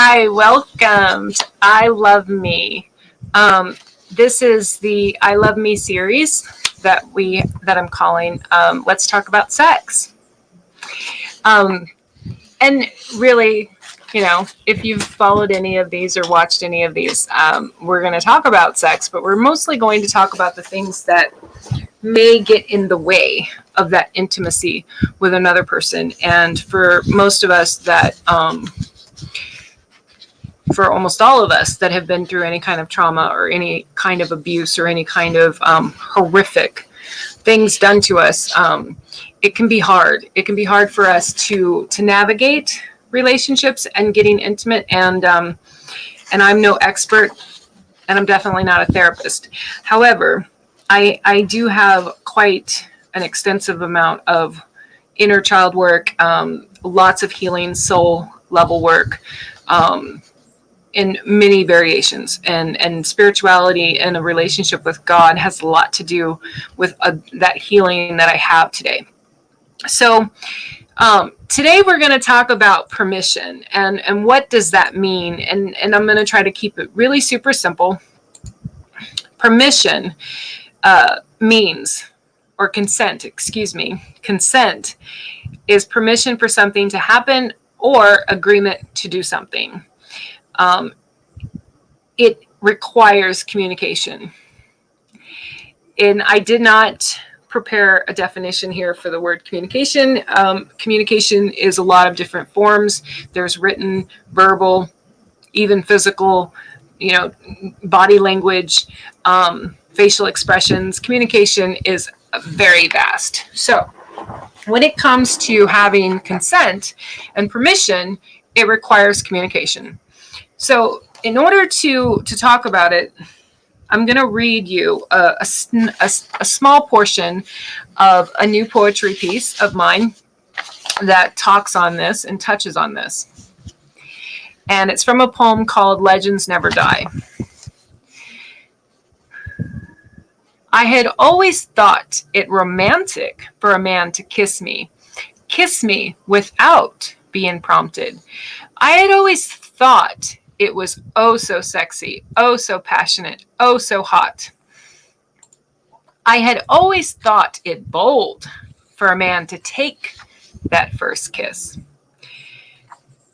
Hi, welcome to I Love Me. This is the I Love Me series that I'm calling Let's Talk About Sex. And really, if you've followed any of these or watched any of these, we're going to talk about sex, but we're mostly going to talk about the things that may get in the way of that intimacy with another person. And for most of us for almost all of us that have been through any kind of trauma or any kind of abuse or any kind of horrific things done to us, it can be hard. It can be hard for us to navigate relationships and getting intimate. And I'm no expert, and I'm definitely not a therapist. However, I do have quite an extensive amount of inner child work, lots of healing, soul level work, in many variations, and spirituality and a relationship with God has a lot to do with that healing that I have today. So today we're going to talk about permission and what does that mean, and I'm going to try to keep it really super simple. Permission means, or consent is permission for something to happen or agreement to do something. It requires communication. And I did not prepare a definition here for the word communication. Communication is a lot of different forms. There's written, verbal, even physical, body language, facial expressions. Communication is very vast. So when it comes to having consent and permission, it requires communication. So in order to talk about it, I'm going to read you a small portion of a new poetry piece of mine that talks on this and touches on this. And it's from a poem called Legends Never Die. I had always thought it romantic for a man to kiss me without being prompted. I had always thought it was oh so sexy, oh so passionate, oh so hot. I had always thought it bold for a man to take that first kiss.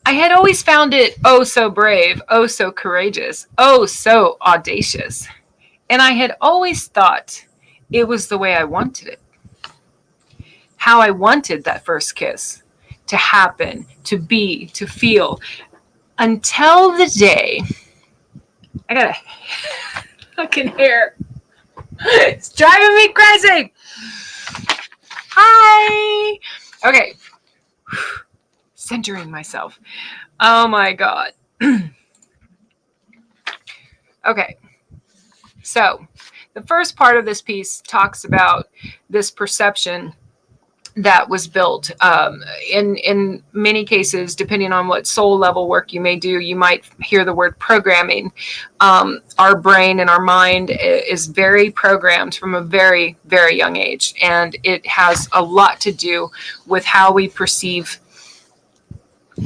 I had always found it oh so brave, oh so courageous, oh so audacious. And I had always thought it was the way I wanted it. How I wanted that first kiss to happen, to be, to feel. Until the day, I got a fucking hair. It's driving me crazy. Hi. Okay. Centering myself. Oh my God. Okay. So the first part of this piece talks about this perception that was built. In many cases, depending on what soul level work you may do, you might hear the word programming. Our brain and our mind is very programmed from a very, very young age. And it has a lot to do with how we perceive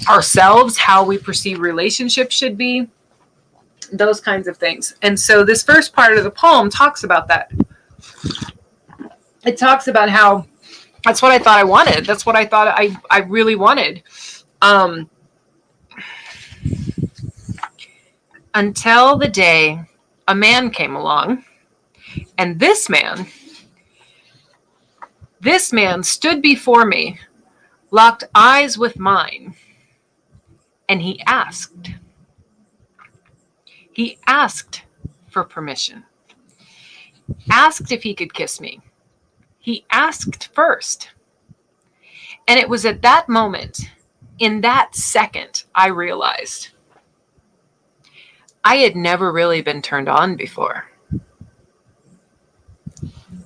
ourselves, how we perceive relationships should be, those kinds of things. And so this first part of the poem talks about that. It talks about how that's what I thought I wanted. That's what I thought I really wanted. Until the day a man came along, and this man stood before me, locked eyes with mine, and he asked for permission. Asked if he could kiss me. He asked first. And it was at that moment, in that second, I realized I had never really been turned on before.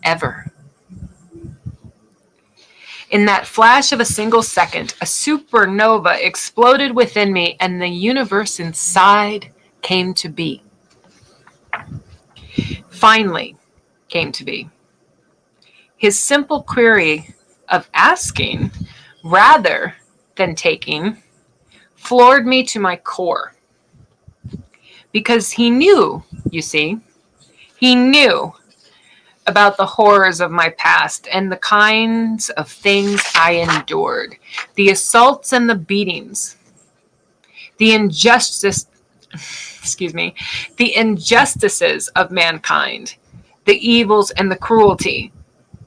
Ever. In that flash of a single second, a supernova exploded within me, and the universe inside came to be. Finally came to be. His simple query of asking rather than taking floored me to my core. because he knew, you see, he knew about the horrors of my past and the kinds of things I endured, the assaults and the beatings, the injustice, the injustices of mankind, the evils and the cruelty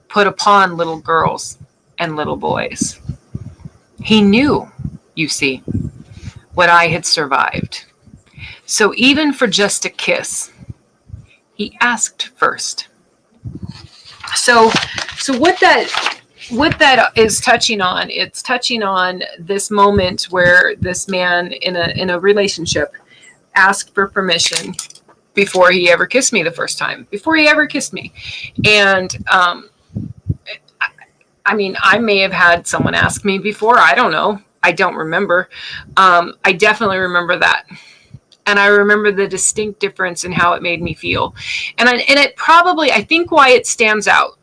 put upon little girls and little boys. He knew, you see, what I had survived. So even for just a kiss, he asked first. So what that is touching on, it's touching on this moment where this man in a relationship asked for permission before he ever kissed me the first time, before he ever kissed me. And I mean, I may have had someone ask me before. I don't know. I don't remember. I definitely remember that. And I remember the distinct difference in how it made me feel. And it probably, I think why it stands out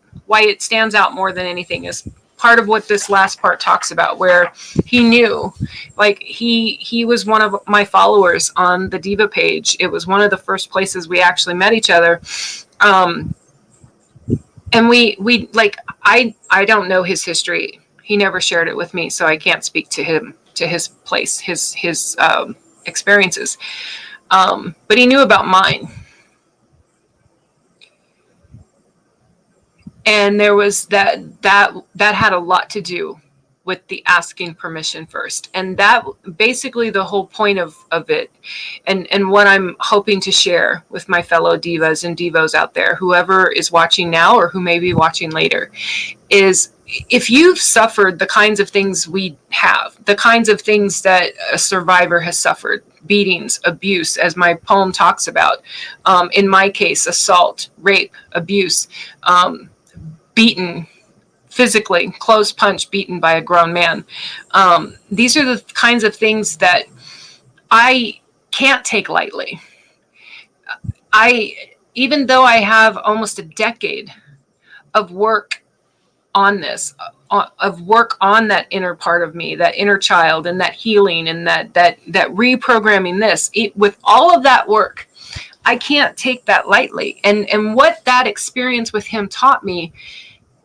more than anything is part of what this last part talks about, where he knew, like he was one of my followers on the Diva page. It was one of the first places we actually met each other. And we like, I don't know his history. He never shared it with me, so I can't speak to him, to his place, his experiences. But he knew about mine. And there was that had a lot to do with the asking permission first. And that basically the whole point of it, and what I'm hoping to share with my fellow divas and divos out there, whoever is watching now or who may be watching later, is if you've suffered the kinds of things we have, the kinds of things that a survivor has suffered, beatings, abuse, as my poem talks about, in my case, assault, rape, abuse, beaten physically, close punch, beaten by a grown man. These are the kinds of things that I can't take lightly. Even though I have almost a decade of work on this, of work on that inner part of me, that inner child, and that healing, and that reprogramming this, with all of that work, I can't take that lightly. And what that experience with him taught me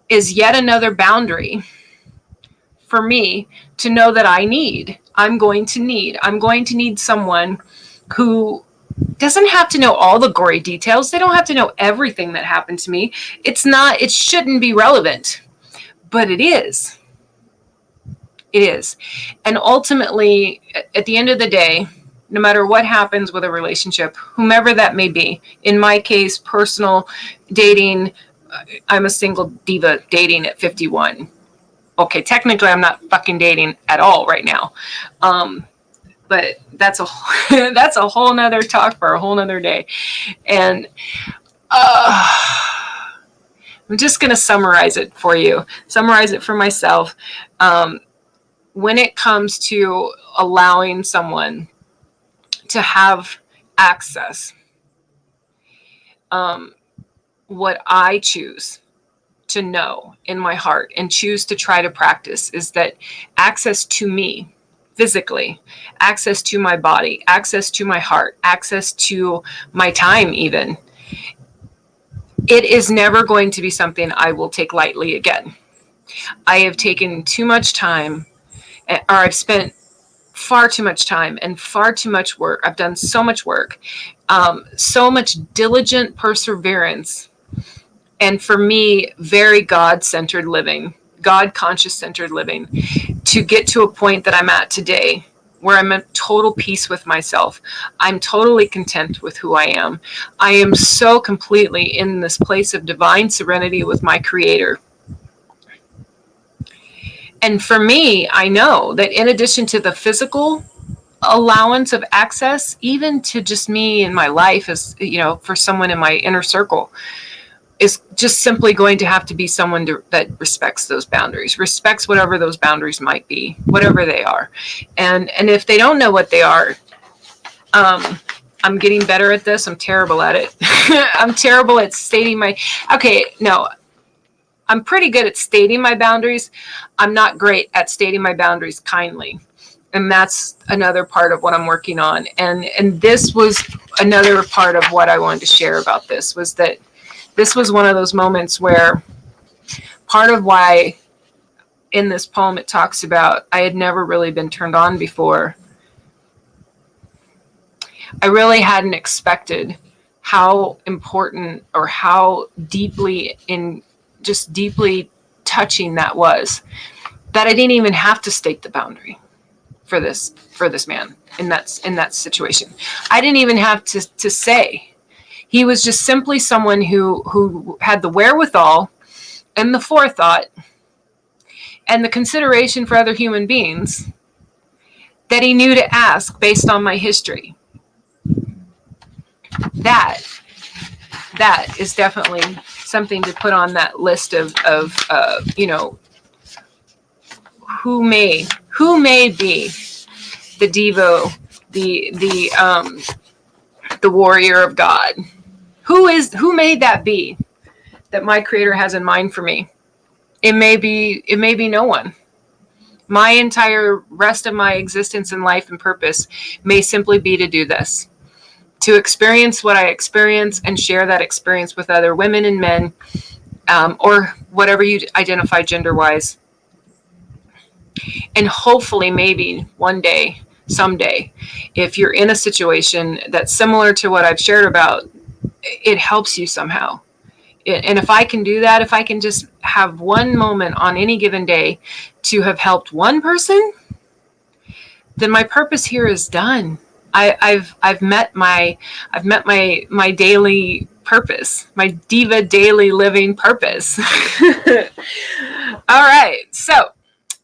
is yet another boundary for me to know that I'm going to need someone who doesn't have to know all the gory details. They don't have to know everything that happened to me. It shouldn't be relevant, but it is. It is. And ultimately, at the end of the day, no matter what happens with a relationship, whomever that may be, in my case, personal, dating, I'm a single diva dating at 51. Okay, technically I'm not fucking dating at all right now. But that's a whole nother talk for a whole nother day. And I'm just going to summarize it for you, summarize it for myself. When it comes to allowing someone to have access, what I choose to know in my heart and choose to try to practice is that access to me physically, access to my body, access to my heart, access to my time even, it is never going to be something I will take lightly again. I have taken too much time, or I've spent far too much time and far too much work. I've done so much work, so much diligent perseverance. And for me, very God-centered living, God-conscious-centered living, to get to a point that I'm at today, where I'm at total peace with myself. I'm totally content with who I am. I am so completely in this place of divine serenity with my Creator. And for me, I know that in addition to the physical allowance of access, even to just me in my life, as for someone in my inner circle, is just simply going to have to be someone that respects those boundaries, respects whatever those boundaries might be, whatever they are. And if they don't know what they are, I'm getting better at this. I'm terrible at it. I'm terrible at stating I'm pretty good at stating my boundaries. I'm not great at stating my boundaries kindly. And that's another part of what I'm working on. And this was another part of what I wanted to share about this was that this was one of those moments where part of why in this poem it talks about I had never really been turned on before. I really hadn't expected how important or how deeply touching that was, that I didn't even have to state the boundary for this man in that situation. I didn't even have to say. He was just simply someone who had the wherewithal and the forethought and the consideration for other human beings that he knew to ask based on my history. That is definitely something to put on that list of who may be the Devo, the warrior of God. Who may that be that my Creator has in mind for me? It may be no one. My entire rest of my existence and life and purpose may simply be to do this, to experience what I experience and share that experience with other women and men, or whatever you identify gender-wise. And hopefully, maybe one day, someday, if you're in a situation that's similar to what I've shared about, it helps you somehow. And if I can do that, if I can just have one moment on any given day to have helped one person, then my purpose here is done. I've met my daily purpose, my Diva daily living purpose. All right. So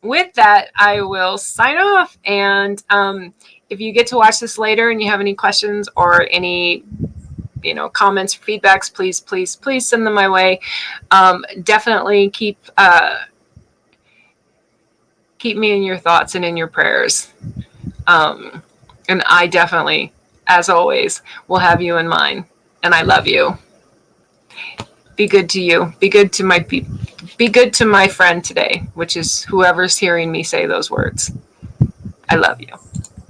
with that, I will sign off. And if you get to watch this later and you have any questions or any comments or feedbacks, please send them my way. Definitely keep me in your thoughts and in your prayers. And I definitely, as always, will have you in mind. And I love you. Be good to you. Be good to my people. Be good to my friend today, which is whoever's hearing me say those words. I love you.